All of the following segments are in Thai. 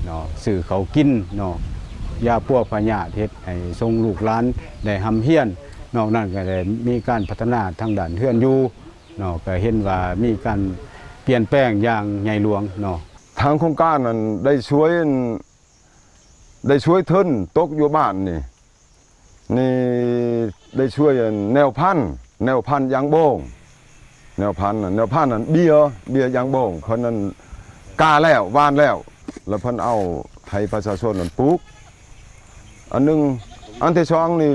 เนาะซื้อเขากินเนาะยาพวกพญาเฮ็ดให้ทรงลูกหลานได้หำเฮียนนอกนั้นก็ได้มีการพัฒนาทางด้านเฮือนอยู่เนาะก็เห็นว่ามีการเปลี่ยนแปลงอย่างใหญ่หลวงเนาะทางโครงการนั้นได้ช่วยทุนตกอยู่บ้านนี่ได้ช่วยแนวพันธุ์ยางโบงแนวพันธุ์นั้นเบียร์ยางโบงเพิ่นนั้นกาแล้ววานแล้วเพิ่นเอาให้ประชาชนนั้นปลูกอันนึงอันที่สองนี่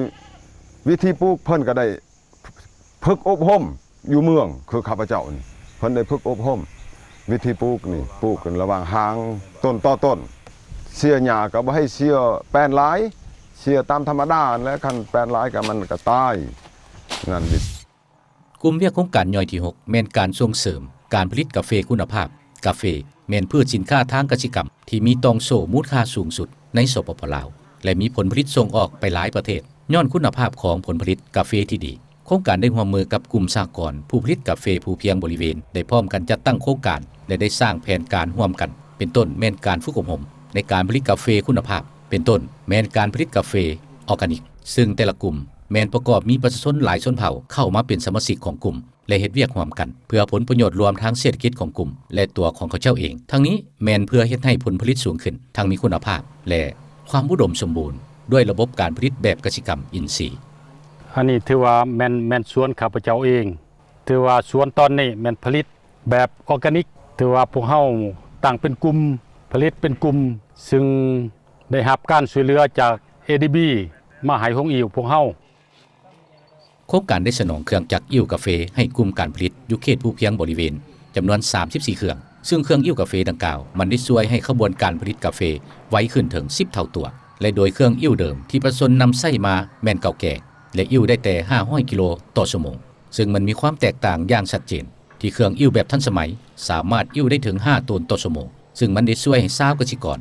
วิธีปลูกเพิ่นก็ได้ฝึกอบรมอยู่เมืองคือข้าพเจ้านี่เพิ่นได้ฝึกอบรมวิธีปลูกนี่ปลูกกันระหว่างหางต้นต่อต้นเสียหญ้าก็บ่ให้เสียแป้นหลายเสียตามธรรมดาและคันแป้นหลายก็มันก็ตายนั่นดิกลุ่มเวียกโครงการย่อยที่6แม่นการส่งเสริมการผลิตกาแฟคุณภาพกาแฟแม่นพืชสินค้าทางเกษตรกรรมที่มีตองโซ่มูลค่าสูงสุดในสปป.ลาวและมีผลผลิตส่งออกไปหลายประเทศย้อนคุณภาพของผลผลิตกาแฟที่ดีโครงการได้ร่วมมือกับกลุ่มสหกรณ์ผู้ผลิตกาแฟภูเพียงบริเวณได้พร้อมกันจัดตั้งโครงการและได้สร้างแผนการร่วมกันเป็นต้นแม่นการฝึกอบรมในการผลิตกาแฟคุณภาพเป็นต้นแม่นการผลิตกาแฟออร์แกนิกซึ่งแต่ละกลุ่มแม่นประกอบมีประชาชนหลายชนเผ่าเข้ามาเป็นสมาชิกของกลุ่มและเฮ็ดเวียกร่วมกันเพื่อผลประโยชน์รวมทางเศรษฐกิจของกลุ่มและตัวของเขาเจ้าเองทั้งนี้แม่นเพื่อเฮ็ดให้ผลผลิตสูงขึ้นทั้งมีคุณภาพและความอุดมสมบูรณ์ด้วยระบบการผลิตแบบกสิกรรมอินทรีย์อันนี้ถือว่าแม่นสวนข้าพเจ้าเองถือว่าสวนตอนนี้แม่นผลิตแบบออร์แกนิกถือว่าพวกเฮาตั้งเป็นกลุ่มผลิตเป็นกลุ่มซึ่งได้รับการช่วยเหลือจาก ADB มาให้ของพวกเฮาโครงการได้สนองเครื่องจักรอิ่วกาแฟให้กลุ่มการผลิตอยู่เขตภูเพียงบริเวณจำนวน34เครื่องซึ่งเครื่องอิ่วกาแฟดังกล่าวมันได้ช่วยให้ขบวนการผลิตกาแฟไวขึ้นถึง10เท่าตัวและโดยเครื่องอิ่วเดิมที่ประชาชนนำใช้มาแม่นเก่าแก่และอิ่วได้แต่500กิโลต่อชั่วโมงซึ่งมันมีความแตกต่างอย่างชัดเจนที่เครื่องอิ่วแบบทันสมัยสามารถอิ่วได้ถึง5ตันต่อชั่วโมงซึ่งมันได้ช่วยให้ชาวเกษตรกร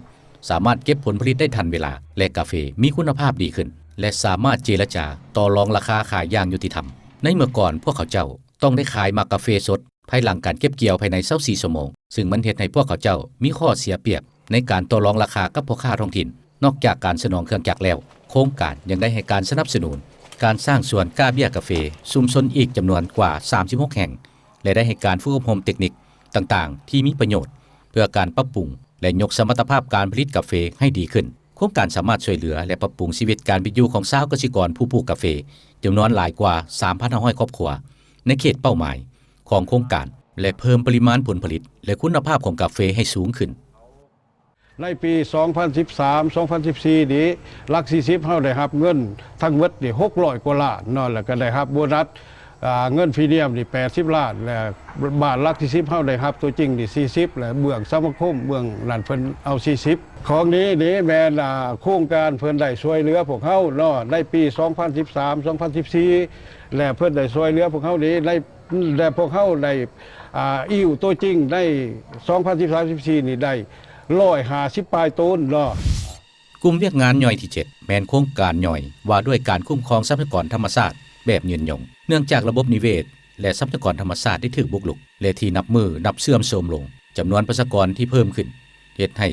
สามารถเก็บผลผลิตได้ทันเวลาและกาแฟมีคุณภาพดีขึ้นและสามารถเจรจาต่อรองราคาขายอย่างยุติธรรมในเมื่อก่อนพวกเขาเจ้าต้องได้ขายมากาแฟสดภายหลังการเก็บเกี่ยวภายใน24ชั่วโมงซึ่งมันเฮ็ดให้พวกเขาเจ้ามีข้อเสียเปรียบในการต่อรองราคากับพ่อค้าท้องถิ่นนอกจากการสนองเครื่องจักรแล้วโครงการยังได้ให้การสนับสนุนการสร้างสวนกาเบียกาแฟชุมชนอีกจำนวนกว่า36แห่งและได้ให้การฝึกอบรมเทคนิคต่างๆที่มีประโยชน์เพื่อการปรับปรุงและยกสมรรถภาพการผลิตกาแฟให้ดีขึ้นโครงการสามารถช่วยเหลือและปรับปรุงชีวิตการเป็นอยู่ของชาวเกษตรกรผู้ปลูกกาแฟจำนวนหลายกว่า 3,500 ครอบครัวในเขตเป้าหมายของโครงการและเพิ่มปริมาณผลผลิตและคุณภาพของกาแฟให้สูงขึ้นในปี 2013-2014 นี้หลัก40เฮาได้รับเงินทั้งหมดนี่600กว่าล้านเนาะแล้วก็ได้รับโบนัสเงินพรีเมียมนี่80ล้านแล้วบาทหลักที่10เฮาได้รับตัวจริงนี่40แล้วเบื้องสมาคมเบื้องนั่นเพิ่นเอา40ของนี้แม่นโครงการเพิ่นได้ช่วยเหลือพวกเฮาเนาะในปี 2013-2014 แล้วเพิ่นได้ช่วยเหลือพวกเฮานี้และพวกเฮาได้อิ่วตัวจริงได้2013-14นี่ได้150ปลายต้นเนาะกลุ่มเวียกงานย่อยที่7แม่นโครงการย่อยว่าด้วยการคุ้มครองทรัพยากรธรรมชาติแบบยืนยงเนื่องจากระบบนิเวศและทรัพยากรธรรมชาติได้ถูกบุกรุกและที่นับเสื่อมโทรมลงจำนวนประชากรที่เพิ่มขึ้นเฮ็ดให้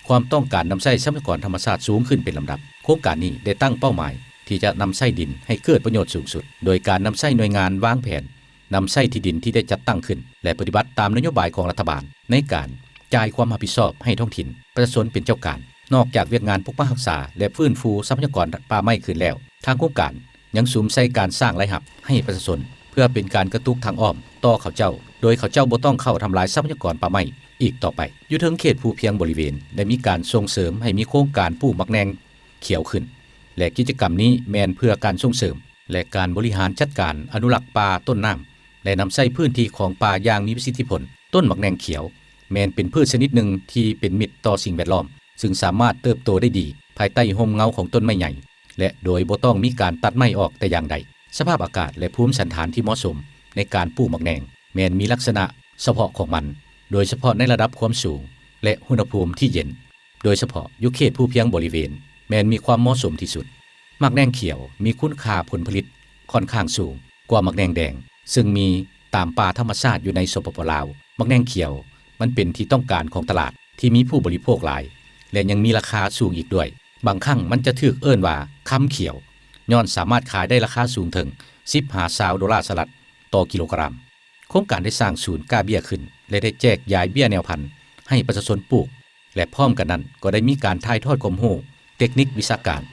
ความต้องการนำใช้ทรัพยากรธรรมชาติสูงขึ้นเป็นลำดับโครงการนี้ได้ตั้งเป้าหมายที่จะนำใช้ดินให้เกิดประโยชน์สูงสุดโดยการนำใช้หน่วยงานวางแผนนำใช้ที่ดินที่ได้จัดตั้งขึ้นและปฏิบัติตามนโยบายของรัฐบาลในการจ่ายความรับผิดชอบให้ท้องถิ่นประชาชนเป็นเจ้าการนอกจากเวียกงานปกปักรักษาและฟื้นฟูทรัพยากรป่าไม้คืนแล้วทางโครงการยังสุมใส่การสร้างรายรับให้ประชาชนเพื่อเป็นการกระตุกทางอ้อมต่อเขาเจ้าโดยเขาเจ้าบ่ต้องเข้าทำลายทรัพยากรป่าไม้อีกต่อไปอยู่ถึงเขตภูเพียงบริเวณได้มีการส่งเสริมให้มีโครงการปลูกมักแนงเขียวขึ้นและกิจกรรมนี้แม่นเพื่อการส่งเสริมและการบริหารจัดการอนุรักษ์ป่าต้นน้ำและนำใช้พื้นที่ของป่าอย่างมีประสิทธิผลต้นมักแนงเขียวแม้นเป็นพืชชนิดหนึ่งที่เป็นมิตรต่อสิ่งแวดล้อมซึ่งสามารถเติบโตได้ดีภายใต้ร่มเงาของต้นไม้ใหญ่และโดยบ่ต้องมีการตัดไม้ออกแต่อย่างใดสภาพอากาศและภูมิสันฐานที่เหมาะสมในการปลูกมักแนงแม้นมีลักษณะเฉพาะของมันโดยเฉพาะในระดับความสูงและอุณหภูมิที่เย็นโดยเฉพาะอยู่เขตภูเพียงบริเวณแม้นมีความเหมาะสมที่สุดมักแนงเขียวมีคุณค่าผลผลิตค่อนข้างสูงกว่ามักแนงแดงซึ่งมีตามป่าธรรมชาติอยู่ในสปป.ลาวมักแนงเขียวมันเป็นที่ต้องการของตลาดที่มีผู้บริโภคหลาย และยังมีราคาสูงอีกด้วยบางครั้งมันจะถูกเอิ้นว่าค้ำเขียวย้อนสามารถขายได้ราคาสูงถึง$10-20สหรัฐต่อกิโลกรัมโครงการได้สร้างศูนย์กาเบี้ยขึ้นและได้แจกยายเบี้ยแนวพันธุ์ให้ประชาชนปลูกและพร้อมกันนั้นก็ได้มีการถ่ายทอดความรู้เทคนิควิชาการ2013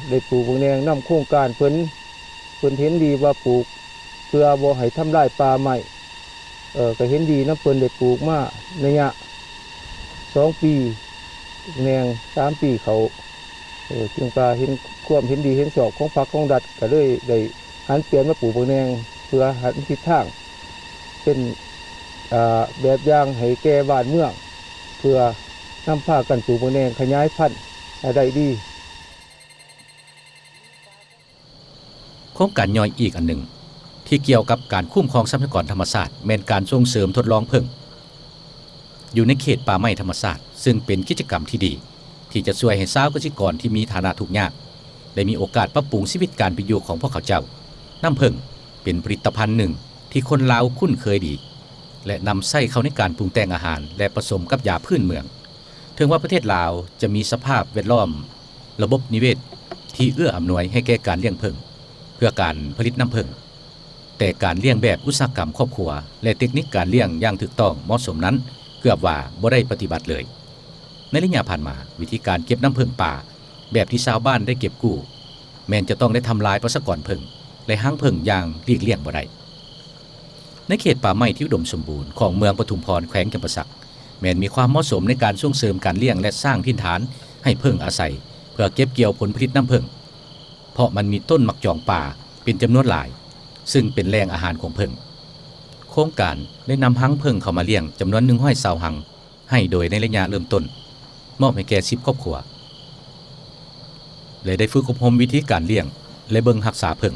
ได้ปลูกบักแนงนำโครงการเพิ่นเห็นดีว่าปลูกเพื่อบ่ให้ทำลายป่าไม้ก็เห็นดีนำเพิ่นได้ปลูกมาในระยะ2 ปีบักแนง3 ปีเขาจึงก็เห็นความเห็นดีเห็นชอบของพรรคของรัฐก็เลยได้หันเปลี่ยนมาปลูกบักแนงเพื่อหันทิศทางเป็นแบบอย่างให้แก่บ้านเมืองเพื่อนำพากันปลูกบักแนงขยายพันธุ์ให้ได้ดี โครงการย่อยอีกอันหนึ่งที่เกี่ยวกับการคุ้มครองทรัพยากรธรรมชาติแม่นการส่งเสริมทดลองผึ้งอยู่ในเขตป่าไม้ธรรมชาติซึ่งเป็นกิจกรรมที่ดีที่จะช่วยให้ชาวเกษตรกรที่มีฐานะทุกข์ยากได้มีโอกาสปรับปรุงชีวิตการเป็นอยู่ของพวกเขาเจ้าน้ำผึ้งเป็นผลิตภัณฑ์หนึ่งที่คนลาวคุ้นเคยดีและนำใช้เข้าในการปรุงแต่งอาหารและผสมกับยาพื้นเมืองถึงว่าประเทศลาวจะมีสภาพแวดล้อมระบบนิเวศที่เอื้ออำนวยให้แก่การเลี้ยงผึ้งเพื่อการผลิตน้ำผึ้งแต่การเลี้ยงแบบอุตสาหกรรมครอบครัวและเทคนิคการเลี้ยงอย่างถูกต้องเหมาะสมนั้นเกือบว่าบ่ได้ปฏิบัติเลยในระยะผ่านมาวิธีการเก็บน้ำผึ้งป่าแบบที่ชาวบ้านได้เก็บกู้แม้นจะต้องได้ทำลายประชากรผึ้งและห้างผึ้งอย่างหลีกเลี่ยงบ่ได้ในเขตป่าไม้ที่อุดมสมบูรณ์ของเมืองปทุมพรแขวงจำปาสักแม้นมีความเหมาะสมในการส่งเสริมการเลี้ยงและสร้างถิ่นฐานให้ผึ้งอาศัยเพื่อเก็บเกี่ยวผลผลิตน้ำผึ้งเพราะมันมีต้นมักจองป่าเป็นจำนวนหลายซึ่งเป็นแหล่งอาหารของผึ้งโครงการได้นำหังผึ้งเข้ามาเลี้ยงจำนวน120หังให้โดยในระยะเริ่มต้นมอบให้แก่10ครอบครัวเลยได้ฝึกอบรมวิธีการเลี้ยงและเบิ่งรักษาผึ้ง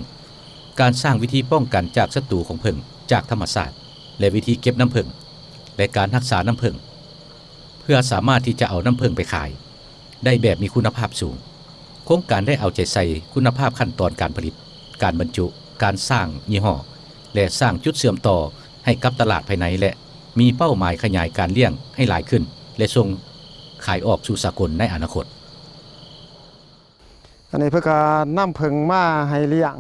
การสร้างวิธีป้องกันจากศัตรูของผึ้งจากธรรมชาติและวิธีเก็บน้ำผึ้งและการรักษาน้ำผึ้งเพื่อสามารถที่จะเอาน้ำผึ้งไปขายได้แบบมีคุณภาพสูงโครงการได้เอาใจใส่คุณภาพขั้นตอนการผลิตการบรรจุการสร้างยี่ห้อและสร้างจุดเชื่อมต่อให้กับตลาดภายในและมีเป้าหมายขยายการเลี้ยงให้หลายขึ้นและส่งขายออกสู่สากลในอนาคต อันนี้เพื่อการนำผึ้งมาให้เลี้ยง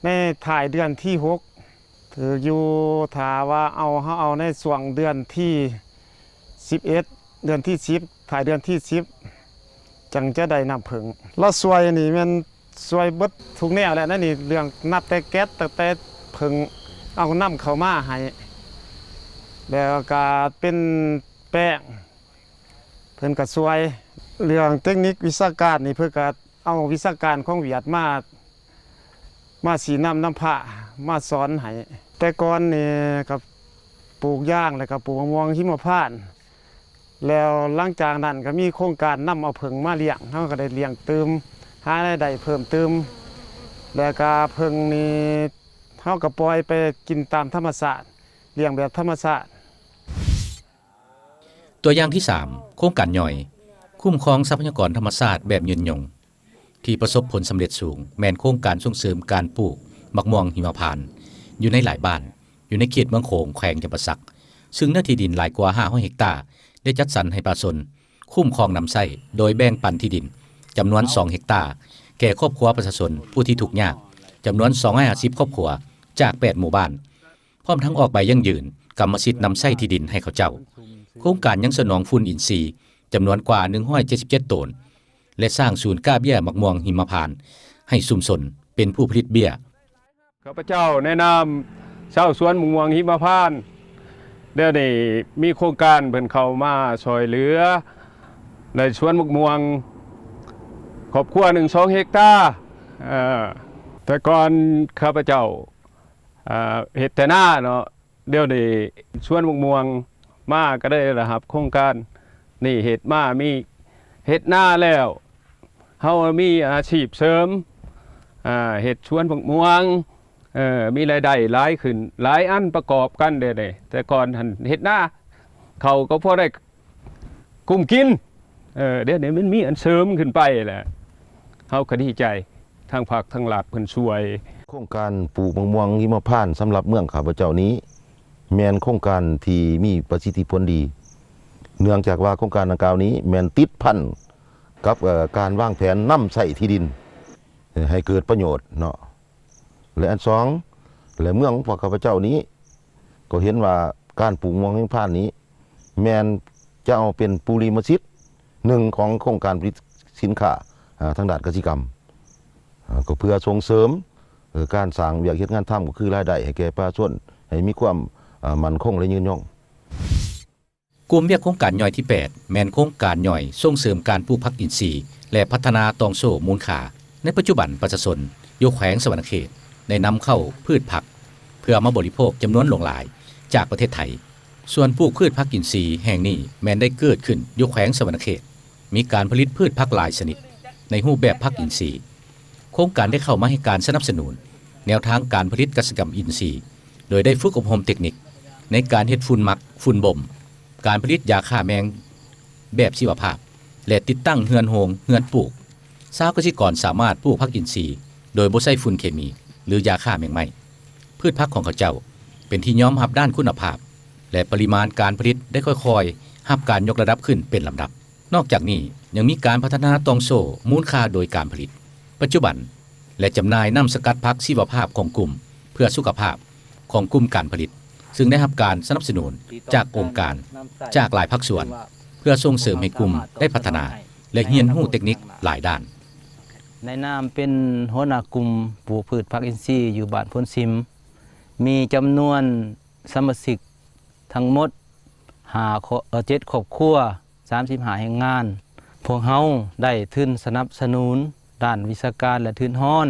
ในถ่ายเดือนที่6ถืออยู่ถ้าว่าเอาในช่วงเดือนที่11เดือนที่10ถ่ายเดือนที่10จังจะได้นำผึ้งแล้วสวยนี่มันสวยเบิดทุกแนวแหละนั่นนี่เรื่องนับแต่แก๊สแต่ผึ้งเอานำเข้ามาให้แล้วก็เป็นแป้งเพิ่นก็สวยเรื่องเทคนิควิชาการนี่เพื่อก็เอาวิชาการของเวียดมาสีน้ำผ้ามาสอนให้แต่ก่อนนี่กับปลูกย่างแล้วก็ปลูกมะม่วงหิมพานต์แล้วหลังจากนั้นก็มีโครงการนำเอาผึ้งมาเลี้ยงเฮาก็ได้เลี้ยงเติมหารายได้เพิ่มเติมแล้วก็ผึ้งนี่เฮาก็ปล่อยไปกินตามธรรมชาติเลี้ยงแบบธรรมชาติ ตัวอย่างที่3โครงการย่อยคุ้มครองทรัพยากรธรรมชาติแบบยืนยงที่ประสบผลสำเร็จสูงแม้นโครงการส่งเสริมการปลูกมะม่วงหิมพานต์อยู่ในหลายบ้านอยู่ในเขตเมืองโขงแขวงจำปาสักซึ่งเนื้อที่ดินหลายกว่า500เฮกตาร์ได้จัดสรรให้ประชาชนคุ้มครองนำไส้โดยแบ่งปันที่ดินจำนวน2เฮกตาร์แก่ครอบครัวประชาชนผู้ที่ทุกข์ยากจำนวน250ครอบครัวจาก8หมู่บ้านพร้อมทั้งออกใบยั่งยืนกรรมสิทธิ์นำไส้ที่ดินให้เขาเจ้าโครงการยังสนองฝุ่นอินทรีย์จำนวนกว่า177ตนและสร้างศูนย์กล้าเบี้ยมะม่วงหิมพานต์ให้ชุมชนเป็นผู้ผลิตเบี้ย ข้าพเจ้าแนะนำชาวสวนมะม่วงหิมพานต์เดี๋ยวนี้มีโครงการเพิ่นเข้ามาช่วยเหลือในสวนมะม่วงครอบครัว1-2 เฮกตาร์แต่ก่อนข้าพเจ้าเฮ็ดแต่หน้าเนาะเดี๋ยวนี้สวนมะม่วงมาก็ได้นะครับโครงการนี่เฮ็ดมามีเฮ็ดหน้าแล้วเฮามีอาชีพเสริมเฮ็ดสวนมะม่วงมีรายได้หลายขึ้นหลายอันประกอบกันเด้แต่ก่อนหั่นเฮ็ดหน้าเขาก็พอได้กุมกินเดี๋ยวนี้มันมีอันเสริมขึ้นไปแหละเฮาก็ดีใจทางภาคทางรัฐเพิ่นช่วย โครงการปลูกมะม่วงหิมพานต์สำหรับเมืองข้าพเจ้านี้ แม่นโครงการที่มีประสิทธิผลดีเนื่องจากว่าโครงการดังกล่าวนี้แม่นติดพันกับการวางแผนนำใช้ที่ดินให้เกิดประโยชน์เนาะและอันสองและเมืองของพวกข้าพเจ้านี้ก็เห็นว่าการปลูกม่วงหิมพานต์นี้แม่นจะเอาเป็นปุริมสิทธิ์หนึ่งของโครงการผลิตสินค้าทางด้านเกษตรกรรมก็เพื่อส่งเสริมการสร้างเวียกเฮ็ดงานทำก็คือรายได้ให้แก่ประชาชนให้มีความมั่นคงและยืนยง กลุ่มเวียกโครงการย่อยที่ 8 แม่นโครงการย่อยส่งเสริมการปลูกผักอินทรีย์และพัฒนาตองโซ่มูลค่าในปัจจุบันประชาชนอยู่แขวงสวรรณเขตได้นำเข้าพืชผักเพื่อมาบริโภคจำนวนหลงหลายจากประเทศไทยส่วนปลูกพืชผักอินทรีย์แห่งนี้แม้นได้เกิดขึ้นอยู่แขวงสวรรณเขตมีการผลิตพืชผักหลายชนิดในรูปแบบผักอินทรีย์โครงการได้เข้ามาให้การสนับสนุนแนวทางการผลิตเกษตรกรรมอินทรีย์โดยได้ฝึกอบรมเทคนิคในการเฮ็ดฝุ่นหมักฝุ่นบ่มการผลิตยาฆ่าแมงแบบชีวภาพและติดตั้งเฮือนโฮงเฮือนปลูกชาวเกษตรกรสามารถปลูกผักอินทรีย์โดยบ่ใช้ฝุ่นเคมีหรือยาฆ่าแมงไหม้พืชผักของเขาเจ้าเป็นที่ยอมรับด้านคุณภาพและปริมาณการผลิตได้ค่อยๆรับการยกระดับขึ้นเป็นลำดับนอกจากนี้ยังมีการพัฒนาตองโซ่มูลค่าโดยการผลิตปัจจุบันและจำหน่ายน้ำสกัดผักชีวภาพของกลุ่มเพื่อสุขภาพของกลุ่มการผลิตซึ่งได้รับการสนับสนุนจากองค์การจากหลายภาคส่วนเพื่อส่งเสริมให้กลุ่มได้พัฒนาและเรียนรู้เทคนิคหลายด้าน ในนามเป็นหัวหน้ากลุ่มปลูกพืชผักอินทรีย์อยู่บ้านพ้นซิมมีจำนวนสมาชิกทั้งหมด7 ครอบครัว35แห่งงานพวกเฮาได้ทุนสนับสนุนด้านวิชาการและทุนฮ้อน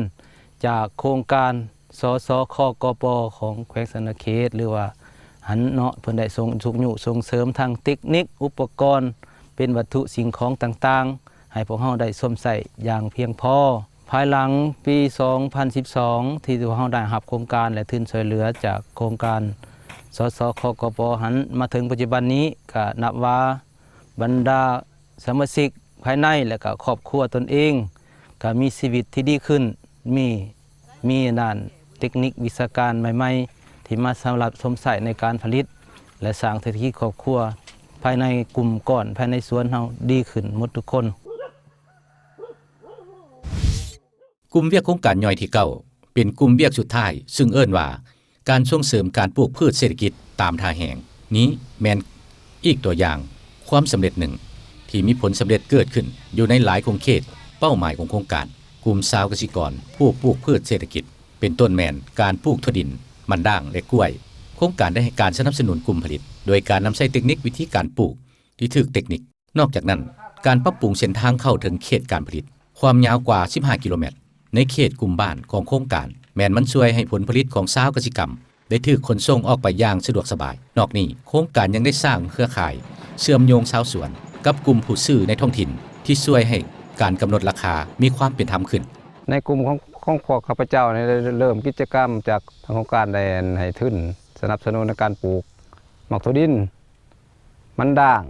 จากโครงการสสคกปของแขวงสวรรณเขตหรือว่าหันเนาะเพิ่นได้ส่งเสริมทางเทคนิคอุปกรณ์เป็นวัตถุสิ่งของต่างๆให้พวกเฮาได้สวมใส่อย่างเพียงพอภายหลังปี 2012 ที่พวกเฮาได้รับโครงการและทุนช่วยเหลือจากโครงการสสคกปหันมาถึงปัจจุบันนี้ก็นับว่าบรรดาสมาชิกภายในและก็ครอบครัวตนเองก็มีชีวิตที่ดีขึ้นมีด้านเทคนิควิชาการใหม่ๆที่มาสำหรับสวมใส่ในการผลิตและสร้างเศรษฐกิจครอบครัวภายในกลุ่มก่อนภายในสวนเฮาดีขึ้นหมดทุกคนกลุ่มเวียกโครงการย่อยที่9เป็นกลุ่มเวียกสุดท้ายซึ่งเอิ้นว่าการส่งเสริมการปลูกพืชเศรษฐกิจตามท่าแห่งนี้แม่นอีกตัวอย่างความสำเร็จหนึ่งที่มีผลสำเร็จเกิดขึ้นอยู่ในหลายโครงเขตเป้าหมายของโครงการกลุ่มชาวเกษตรกรผู้ปลูกพืชเศรษฐกิจเป็นต้นแม่นการปลูกถั่วดินมันด่างและกล้วยโครงการได้ให้การสนับสนุนกลุ่มผลิตโดยการนำใช้เทคนิควิธีการปลูกที่ถูกเทคนิคนอกจากนั้นการปรับปรุงเส้นทางเข้าถึงเขตการผลิตความยาวกว่า15กิโลเมตรในเขตกลุ่มบ้านของโครงการแม้นมันช่วยให้ผลผลิตของชาวเกษตรกรรมได้ถูกขนส่งออกไปอย่างสะดวกสบายนอกนี้โครงการยังได้สร้างเครือข่ายเชื่อมโยงชาวสวนกับกลุ่มผู้ซื้อในท้องถิ่นที่ช่วยให้การกำหนดราคามีความเป็นธรรมขึ้นในกลุ่มของพวกข้าพเจ้าได้เริ่มกิจกรรมจากทางโครงการได้ให้ทุนสนับสนุนในการปลูกหมากถั่วดินมันด่าง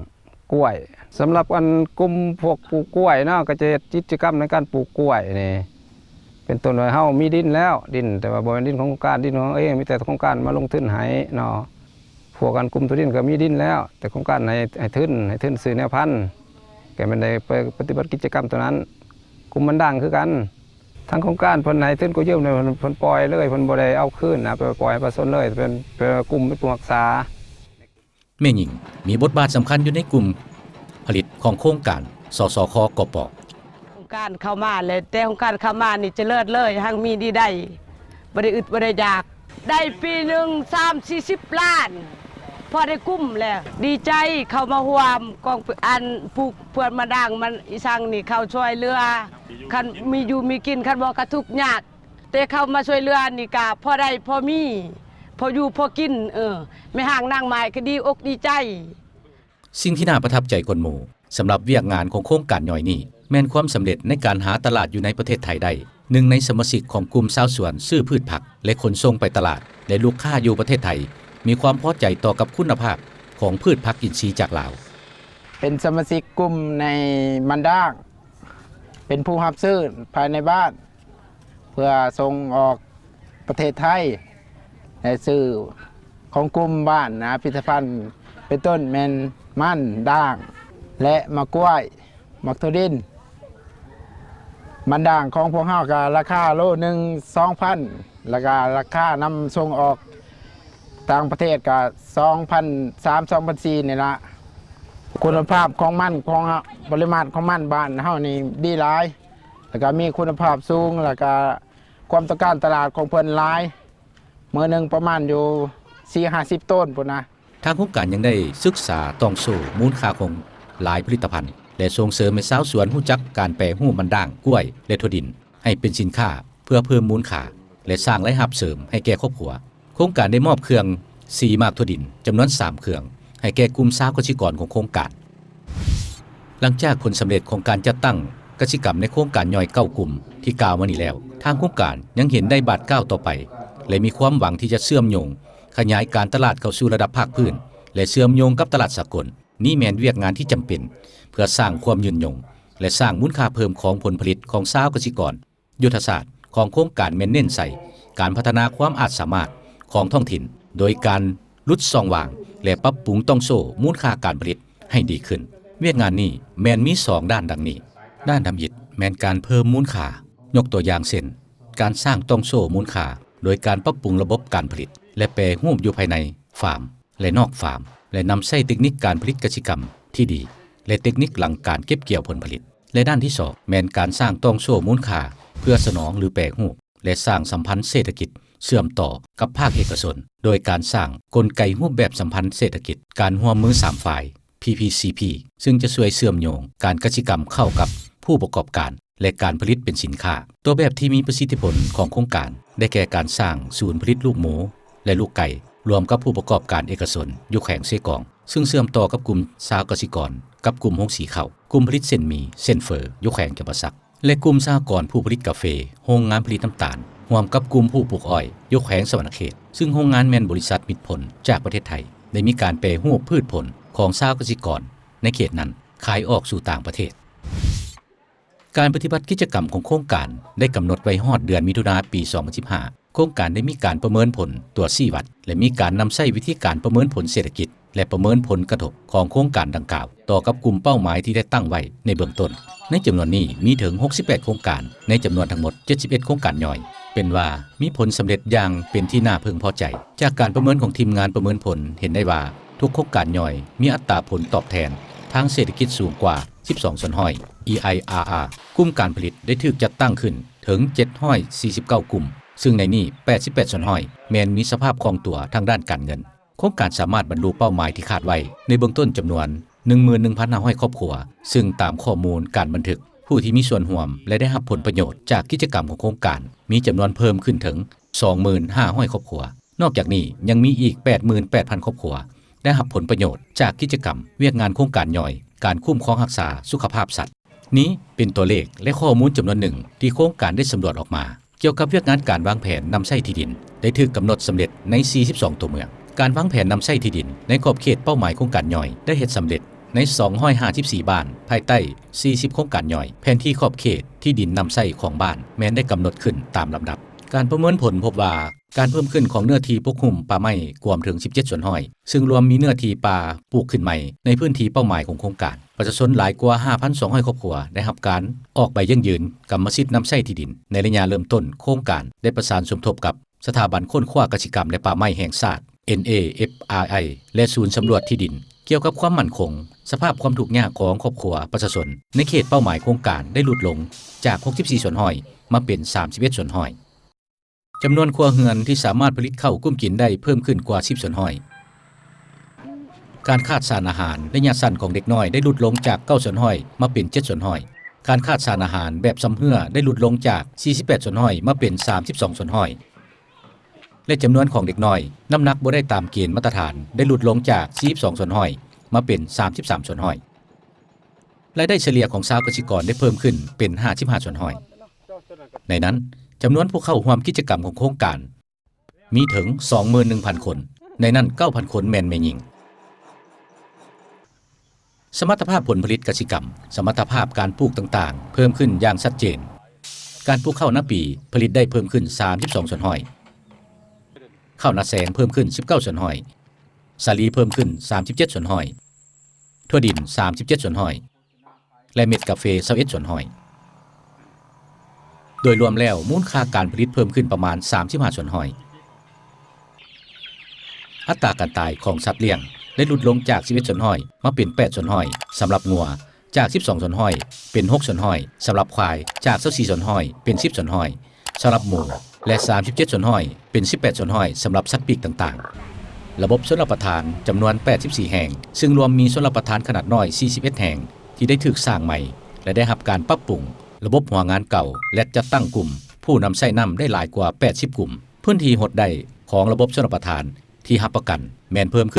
กล้วยสำหรับอันกลุ่มพวกปลูกกล้วยเนาะก็จะกิจกรรมในการปลูกกล้วยนี่เป็นต้นว่าเฮามีดินแล้วดินแต่ว่าบ่เป็นดินของโครงการดินของเองมีแต่โครงการมาลงทุนให้เนาะพวกกันกลุ่มถั่วดินก็มีดินแล้วแต่โครงการให้ทุนซื้อแนวพันธุ์แกมันได้ไปปฏิบัติกิจกรรมตัวนั้นกลุ่มมันด่างคือกันทางโครงการเพิ่นให้ทุนก็ยืมเลยเพิ่นปล่อยเลยเพิ่นบ่ได้เอาคืนนะไปปล่อยให้ประชาชนเลยเป็นกลุ่มเป็นผู้รักษาแม่หญิงมีบทบาทสำคัญอยู่ในกลุ่มผลิตของโครงการสสคกปโครงการเข้ามาเลยแต่โครงการเข้ามานี่จะเลิศเลยหังมีดีได้บ่ได้อึดบ่ได้อยากได้ปีหนึ่ง30-40 ล้านพอได้กุ้มแล้วดีใจเข้ามาร่วมกองอันปลูกเพื่อนมาดังมันอีสังนี่เข้าช่วยเรือคันมีอยู่มีกินคันบ่กระทุกข์ยากแต่เข้ามาช่วยเรือนี่ก็พอได้พอมีพออยู่พอกินไม่ห่างนางไม้ก็ดีอกดีใจสิ่งที่น่าประทับใจคนหมู่สำหรับเวียกงานของโครงการย่อยนี้แม่นความสำเร็จในการหาตลาดอยู่ในประเทศไทยได้หนึ่งในสมาชิกของกลุ่มชาวสวนซื้อพืชผักและขนส่งไปตลาดและลูกค้าอยู่ประเทศไทยมีความพอใจต่อกับคุณภาพของพืชผักอินทรีย์จากลาวเป็นสมาชิกกลุ่มในมันด่างเป็นผู้รับซื้อภายในบ้านเพื่อส่งออกประเทศไทยและซื้อ ของกลุ่มบ้านนะพิพิธภัณฑ์เป็นต้นแมนมันด่างและมะกล้วยมักโทดินมันด่างของพวกเฮาก็ราคาโลนึง 2,000 แล้วก็ราคานำส่งออกต่างประเทศก็ 2,300-2,400 นี่ละคุณภาพของมันของปริมาณของมันบ้านเฮานี่ดีหลายแล้วก็มีคุณภาพสูงแล้วก็ความต้องการตลาดของเพิ่นหลายมื้อนึงประมาณอยู่ 4-50 ต้นพุ่นนะ ทางโครงการยังได้ศึกษาต้องโซ่มูลค่าของหลายผลิตภัณฑ์และส่งเสริมให้ชาวสวนรู้จักการแปรรูปมันด่างกล้วยและถั่วดินให้เป็นสินค้าเพื่อเพิ่มมูลค่าและสร้างรายรับเสริมให้แก่ครอบครัวโครงการได้มอบเครื่องสีหมากถั่วดินจำนวน3เครื่องให้แก่กลุ่มชาวเกษตรกรของโครงการหลังจากผลสำเร็จของการจัดตั้งกสิกรรมในโครงการย่อย9กลุ่มที่กล่าวมานี้แล้วทางโครงการยังเห็นได้บาดก้าวต่อไปและมีความหวังที่จะเชื่อมโยงขยายการตลาดเข้าสู่ระดับภาคพื้นและเชื่อมโยงกับตลาดสากลนี่แม่นเวียกงานที่จำเป็นเพื่อสร้างความยืนยงและสร้างมูลค่าเพิ่มของผลผลิตของชาวเกษตรกรยุทธศาสตร์ของโครงการแม่นเน้นใส่การพัฒนาความอาจสามารถของท้องถิ่นโดยการลดช่องว่างและปรับปรุงต้องโซ่มูลค่าการผลิตให้ดีขึ้นเวียกงานนี้แม่นมี2ด้านดังนี้ด้านดำยิดแม่นการเพิ่มมูลค่ายกตัวอย่างเช่นการสร้างต้องโซ่มูลค่าโดยการปรับปรุงระบบการผลิตและแปรรูปอยู่ภายในฟาร์มและนอกฟาร์มและนำใช้เทคนิคการผลิตกสิกรรมที่ดีและเทคนิคหลังการเก็บเกี่ยวผลผลิตและด้านที่2แม่นการสร้างต้องโซ่มูลค่าเพื่อสนองหรือแปรรูปและสร้างสัมพันธ์เศรษฐกิจเชื่อมต่อกับภาคเอกชนโดยการสร้างกลไกรูปแบบสัมพันธ์เศรษฐกิจการร่วมมือ3ฝ่าย PPCP ซึ่งจะช่วยเชื่อมโยงการกสิกรรมเข้ากับผู้ประกอบการและการผลิตเป็นสินค้าตัวแบบที่มีประสิทธิผลของโครงการได้แก่การสร้างศูนย์ผลิตลูกหมูและลูกไก่รวมกับผู้ประกอบการเอกชนอยู่แขวงเซกองซึ่งเชื่อมต่อกับกลุ่มชาวเกษตรกรกับกลุ่มโรงสีข้าวกลุ่มผลิตเส้นหมี่เส้นเฟออยู่แขวงจำปาสักและกลุ่มสหกรณ์ผู้ผลิตกาแฟโรงงานผลิตน้ำตาลรวมกับกลุ่มผู้ปลูกอ้อยอยู่แขวงสวรรณเขตซึ่งโรงงานแม่นบริษัทมิตรผลจากประเทศไทยได้มีการแปรรูปพืชผลของชาวเกษตรกรในเขตนั้นขายออกสู่ต่างประเทศการปฏิบัติกิจกรรมของโครงการได้กำหนดไว้ฮอดเดือนมิถุนายนปี 2015 โครงการได้มีการประเมินผลตรวจชี้วัดและมีการนำใช้วิธีการประเมินผลเศรษฐกิจและประเมินผลกระทบของโครงการดังกล่าวต่อกับกลุ่มเป้าหมายที่ได้ตั้งไว้ในเบื้องต้นในจำนวนนี้มีถึง68โครงการในจำนวนทั้งหมด71โครงการย่อยเป็นว่ามีผลสำเร็จอย่างเป็นที่น่าพึงพอใจจากการประเมินของทีมงานประเมินผลเห็นได้ว่าทุกโครงการย่อยมีอัตราผลตอบแทนทางเศรษฐกิจสูงกว่า12ส่วนห้อย EIRR กลุ่มการผลิตได้ถูกจัดตั้งขึ้นถึง749กลุ่มซึ่งในนี้88ส่วนห้อยแม้นมีสภาพคล่องตัวทางด้านการเงินโครงการสามารถบรรลุเป้าหมายที่คาดไว้ในเบื้องต้นจำนวน 11,500 ครอบครัวซึ่งตามข้อมูลการบันทึกผู้ที่มีส่วนร่วมและได้รับผลประโยชน์จากกิจกรรมของโครงการมีจำนวนเพิ่มขึ้นถึง 25,000 ครอบครัวนอกจากนี้ยังมีอีก 88,000 ครอบครัวได้รับผลประโยชน์จากกิจกรรมเวียกงานโครงการย่อยการคุ้มครองรักษาสุขภาพสัตว์นี้เป็นตัวเลขและข้อมูลจำนวนหนึ่งที่โครงการได้สำรวจออกมาเกี่ยวกับเวียกงานการวางแผนนำใช้ที่ดินได้ถูกกำหนดสำเร็จใน 42 ตัวเมืองการวางแผนนำใช้ที่ดินในขอบเขตเป้าหมายโครงการย่อยได้เฮ็ดสำเร็จใน254บ้านภายใต้40โครงการย่อยแผนที่ขอบเขตที่ดินนำใช้ของบ้านแม้นได้กำหนดขึ้นตามลำดับการประเมินผลพบว่าการเพิ่มขึ้นของเนื้อที่ปกคลุมป่าไม้กว่าถึง17ส่วนห้อยซึ่งรวมมีเนื้อที่ป่าปลูกขึ้นใหม่ในพื้นที่เป้าหมายของโครงการประชาชนหลายกว่า 5,200 ครอบครัวได้รับการออกใบยั่งยืนกรรมสิทธิ์นำใช้ที่ดินในระยะเริ่มต้นโครงการได้ประสานสมทบกับสถาบันค้นคว้ากสิกรรมและป่าไม้แห่งชาติ NAFRI และศูนย์สำรวจที่ดินเกี่ยวกับความมั่นคงสภาพความทุกข์ยากของครอบครัวประชาชนในเขตเป้าหมายโครงการได้ลดลงจาก64ส่วนห้อยมาเป็น31ส่วนห้อยจำนวนครัวเรือนที่สามารถผลิตข้าวกุ้มกินได้เพิ่มขึ้นกว่า10ส่วนห้อยการขาดสารอาหารระยะสั้นของเด็กน้อยได้ลดลงจาก9ส่วนห้อยมาเป็น7ส่วนห้อยการขาดสารอาหารแบบซ้ำเหื่อได้ลดลงจาก48ส่วนห้อยมาเป็น32ส่วนห้อยและจำนวนของเด็กน้อยน้ำหนักบ่ได้ตามเกณฑ์มาตรฐานได้ลดลงจาก42ส่วนห้อยมาเป็น33ส่วนห้อยรายได้เฉลี่ยของชาวเกษตรกรได้เพิ่มขึ้นเป็น55ส่วนห้อยในนั้นจำนวนผู้เข้าร่วมกิจกรรมของโครงการมีถึง 21,000 คนในนั้น 9,000 คนแม่นแม่หญิงสมรรถภาพผลผลิตกสิกรรมสมรรถภาพการปลูกต่างๆเพิ่มขึ้นอย่างชัดเจนการปลูกข้าวหน้าปีผลิตได้เพิ่มขึ้น32ส่วนห้อย ข้าวนาแสงเพิ่มขึ้น19ส่วนห้อยสาลีเพิ่มขึ้น37ส่วนห้อยทั่วดิน37ส่วนห้อยและเม็ดกาแฟ21ส่วนห้อยโดยรวมแล้วมูลค่าการผลิตเพิ่มขึ้นประมาณ35ส่วนห้อยอัตราการตายของสัตว์เลี้ยงได้ลดลงจาก11ส่วนห้อยมาเป็น8ส่วนห้อยสำหรับงัวจาก12ส่วนห้อยเป็น6ส่วนห้อยสำหรับควายจาก24ส่วนห้อยเป็น10ส่วนห้อยสำหรับหมูและ37ส่วนห้อยเป็น18ส่วนห้อยสำหรับสัตว์ปีกต่างๆระบบชลประทานจำนวน84แห่งซึ่งรวมมีชลประทานขนาดน้อย41แห่งที่ได้ถูกสร้างใหม่และได้รับการปรับปรุงระบบหัวงานเก่าและจัดตั้งกลุ่มผู้นำใช้น้ำได้หลายกว่า80กลุ่มพื้นที่หดได้ของระบบชลประทานที่รับประกันแม่นเพิ่มขึ้น